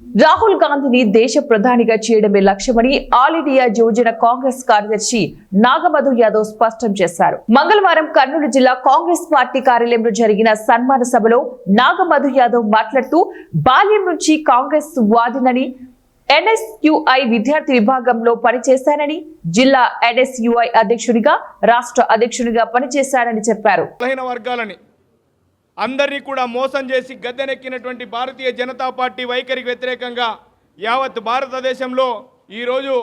రాహుల్ గాంధీని దేశ ప్రధానిగా చేయడమే లక్ష్యమని ఆల్ ఇండియా యువజన కాంగ్రెస్ కార్యదర్శి నాగమధు యాదవ్ స్పష్టం చేశారు. మంగళవారం కర్నూలు జిల్లా కాంగ్రెస్ పార్టీ కార్యాలయంలో జరిగిన సన్మాన సభలో నాగమధు యాదవ్ మాట్లాడుతూ బాల్యం నుంచి కాంగ్రెస్ వాదినని, ఎన్ఎస్యుఐ విద్యార్థి విభాగంలో పనిచేశానని, జిల్లా ఎన్ఎస్యుఐ అధ్యక్షుడిగా, రాష్ట్ర అధ్యక్షుడిగా పనిచేశానని చెప్పారు. అందరినీ కూడా మోసం చేసి గద్దెనెక్కినటువంటి భారతీయ జనతా పార్టీ వైఖరికి వ్యతిరేకంగా యావత్ భారతదేశంలో ఈరోజు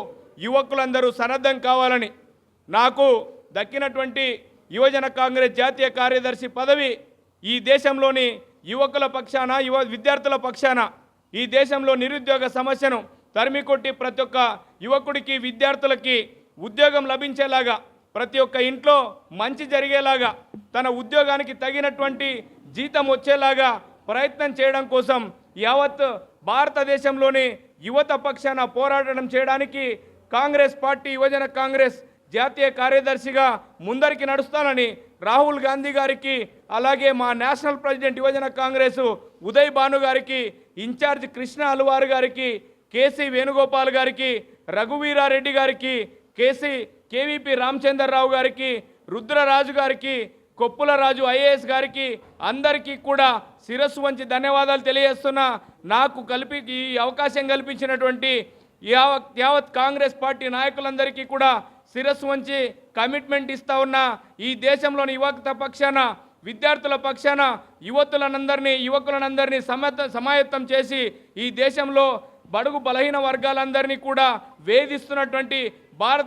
యువకులందరూ సన్నద్ధం కావాలని, నాకు దక్కినటువంటి యువజన కాంగ్రెస్ జాతీయ కార్యదర్శి పదవి ఈ దేశంలోని యువకుల పక్షాన, విద్యార్థుల పక్షాన ఈ దేశంలో నిరుద్యోగ సమస్యను తరిమికొట్టి ప్రతి ఒక్క యువకుడికి, విద్యార్థులకి ఉద్యోగం లభించేలాగా, ప్రతి ఒక్క ఇంట్లో మంచి జరిగేలాగా, తన ఉద్యోగానికి తగినటువంటి జీతం వచ్చేలాగా ప్రయత్నం చేయడం కోసం యావత్ భారతదేశంలోని యువత పక్షాన పోరాటం చేయడానికి కాంగ్రెస్ పార్టీ యువజన కాంగ్రెస్ జాతీయ కార్యదర్శిగా ముందరికి నడుస్తానని రాహుల్ గాంధీ గారికి, అలాగే మా నేషనల్ ప్రెసిడెంట్ యువజన కాంగ్రెస్ ఉదయ్ భాను గారికి, ఇన్ఛార్జ్ కృష్ణ అల్వార్ గారికి, కేసీ వేణుగోపాల్ గారికి, రఘువీరారెడ్డి గారికి, కేవీపీ రామచంద్రరావు గారికి, రుద్రరాజు గారికి, కొప్పుల రాజు ఐఏఎస్ గారికి అందరికీ కూడా శిరస్సు వంచి ధన్యవాదాలు తెలియజేస్తున్నా. నాకు ఈ అవకాశం కల్పించినటువంటి యావత్ కాంగ్రెస్ పార్టీ నాయకులందరికీ కూడా శిరస్సు వంచి కమిట్మెంట్ ఇస్తా ఉన్నా. ఈ దేశంలోని యువత పక్షాన, విద్యార్థుల పక్షాన యువకులందరినీ సమాయత్తం చేసి ఈ దేశంలో బడుగు బలహీన వర్గాలందరినీ కూడా వేధిస్తున్నటువంటి భారత